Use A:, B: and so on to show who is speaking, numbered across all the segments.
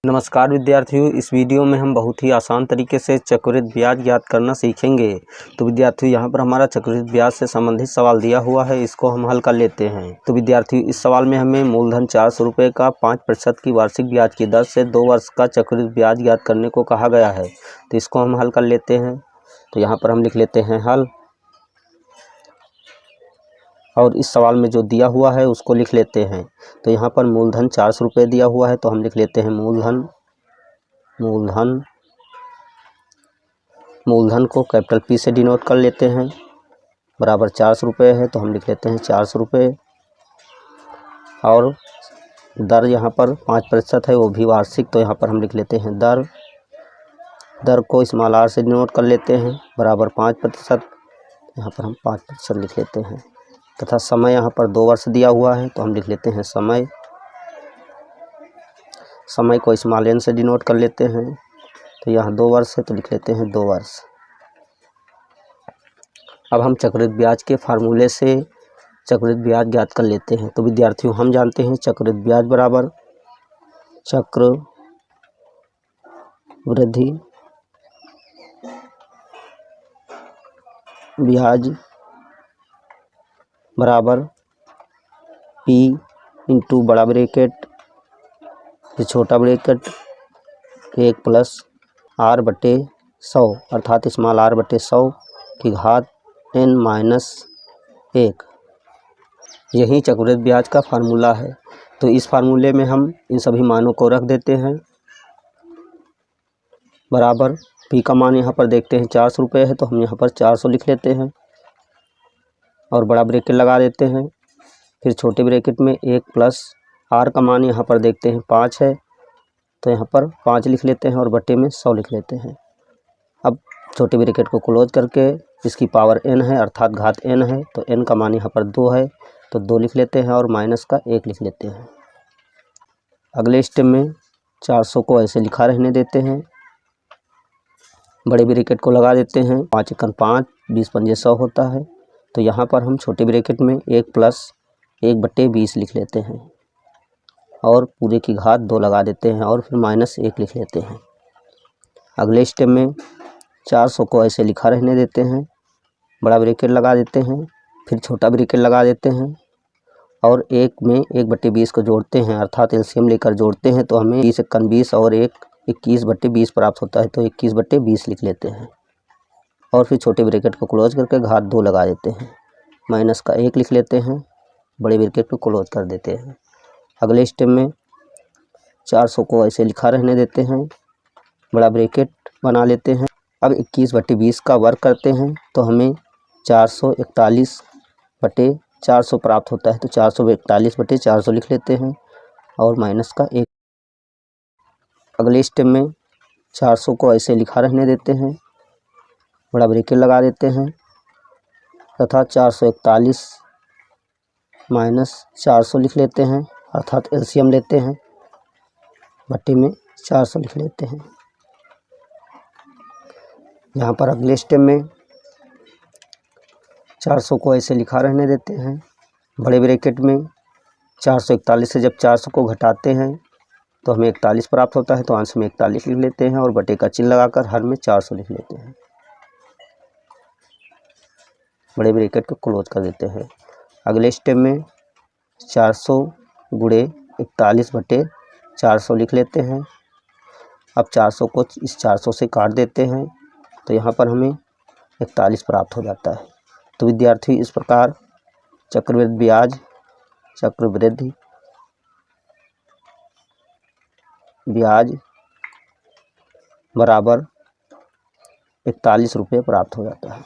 A: नमस्कार विद्यार्थियों, इस वीडियो में हम बहुत ही आसान तरीके से चक्रवृद्धि ब्याज ज्ञात करना सीखेंगे। तो विद्यार्थियों, यहाँ पर हमारा चक्रवृद्धि ब्याज से संबंधित सवाल दिया हुआ है, इसको हम हल कर लेते हैं। तो विद्यार्थियों, इस सवाल में हमें मूलधन 400 रुपये का 5% की वार्षिक ब्याज की दर से 2 वर्ष का चक्रवृद्धि ब्याज ज्ञात करने को कहा गया है। तो इसको हम हल कर लेते हैं। तो यहाँ पर हम लिख लेते हैं हल, और इस सवाल में जो दिया हुआ है उसको लिख लेते हैं। तो यहाँ पर मूलधन 400 रुपये दिया हुआ है, तो हम लिख लेते हैं मूलधन को कैपिटल P से डिनोट कर लेते हैं, बराबर 400 रुपये है, तो हम लिख लेते हैं 400 रुपये। और दर यहाँ पर 5% है, वो भी वार्षिक, तो यहाँ पर हम लिख लेते हैं दर को स्मॉल r से डिनोट कर लेते हैं, बराबर 5%। यहाँ पर हम 5% लिख लेते हैं। तथा समय यहाँ पर 2 वर्ष दिया हुआ है, तो हम लिख लेते हैं समय को स्मॉल n से डिनोट कर लेते हैं। तो यहाँ 2 वर्ष है, तो लिख लेते हैं 2 वर्ष। अब हम चक्रवृद्धि ब्याज के फार्मूले से चक्रवृद्धि ब्याज ज्ञात कर लेते हैं। तो विद्यार्थियों, हम जानते हैं चक्रवृद्धि ब्याज बराबर चक्रवृद्धि ब्याज बराबर P इंटू बड़ा ब्रैकेट ये छोटा ब्रैकेट 1 प्लस R बटे 100, अर्थात स्मॉल r बटे 100 की घात n माइनस 1। यही चक्रवृद्धि ब्याज का फार्मूला है। तो इस फार्मूले में हम इन सभी मानों को रख देते हैं, बराबर P का मान यहाँ पर देखते हैं 400 रुपये है, तो हम यहाँ पर 400 लिख लेते हैं और बड़ा ब्रैकेट लगा देते हैं। फिर छोटे ब्रैकेट में 1 प्लस R का मान यहाँ पर देखते हैं 5 है, तो यहाँ पर 5 लिख लेते हैं और बटे में 100 लिख लेते हैं। अब छोटे ब्रैकेट को क्लोज करके इसकी पावर n है, अर्थात घात n है, तो n का मान यहाँ पर 2 है, तो 2 लिख लेते हैं और माइनस का 1 लिख लेते हैं। अगले स्टेप में 400 को ऐसे लिखा रहने देते हैं, बड़े ब्रैकेट को लगा देते हैं। 5 एकम 5, 20 पंजे 100 होता है, तो यहाँ पर हम छोटे ब्रैकेट में 1 प्लस 1 बटे 20 लिख लेते हैं और पूरे की घात 2 लगा देते हैं और फिर माइनस 1 लिख लेते हैं। अगले स्टेप में 400 को ऐसे लिखा रहने देते हैं, बड़ा ब्रैकेट लगा देते हैं, फिर छोटा ब्रैकेट लगा देते हैं और 1 में 1 बटे 20 को जोड़ते हैं, अर्थात एलसीएम लेकर जोड़ते हैं, तो हमें 20 एकम 20 और 1 21 बटे 20 प्राप्त होता है, तो 21 बटे 20 लिख लेते हैं और फिर छोटे ब्रैकेट को क्लोज करके घात 2 लगा देते हैं, माइनस का 1 लिख लेते हैं, बड़े ब्रैकेट को क्लोज कर देते हैं। अगले स्टेप में 400 को ऐसे लिखा रहने देते हैं, बड़ा ब्रैकेट बना लेते हैं। अब 21 बटे 20 का वर्ग करते हैं, तो हमें 441 बटे 400 प्राप्त होता है, तो 441 बटे 400 लिख लेते हैं और माइनस का 1। अगले स्टेप में 400 को ऐसे लिखा रहने देते हैं, बड़ा ब्रैकेट लगा देते हैं तथा 441 माइनस 400 लिख लेते हैं, अर्थात एलसीएम लेते हैं, बटे में 400 लिख लेते हैं। यहाँ पर अगले स्टेप में 400 को ऐसे लिखा रहने देते हैं, बड़े ब्रैकेट में 441 से जब 400 को घटाते हैं तो हमें 41 प्राप्त होता है, तो अंश में 41 लिख लेते हैं और बटे का चिन्ह लगाकर हर में 400 लिख लेते हैं, बड़े ब्रैकेट को क्लोज कर देते हैं। अगले स्टेप में 400 गुणे 41 बटे 400 लिख लेते हैं। अब 400 को इस 400 से काट देते हैं, तो यहाँ पर हमें 41 प्राप्त हो जाता है। तो विद्यार्थी, इस प्रकार चक्रवृद्धि ब्याज बराबर 41 रुपये प्राप्त हो जाता है।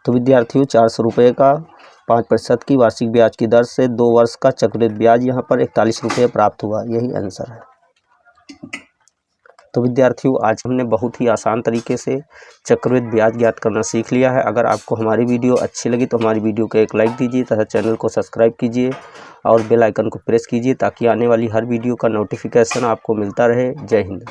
A: तो विद्यार्थियों, 400 रुपये का 5% की वार्षिक ब्याज की दर से 2 वर्ष का चक्रवृद्धि ब्याज यहाँ पर 41 रुपये प्राप्त हुआ, यही आंसर है। तो विद्यार्थियों, आज हमने बहुत ही आसान तरीके से चक्रवृद्धि ब्याज ज्ञात करना सीख लिया है। अगर आपको हमारी वीडियो अच्छी लगी तो हमारी वीडियो को एक लाइक दीजिए तथा चैनल को सब्सक्राइब कीजिए और बेल आइकन को प्रेस कीजिए, ताकि आने वाली हर वीडियो का नोटिफिकेशन आपको मिलता रहे। जय हिंद।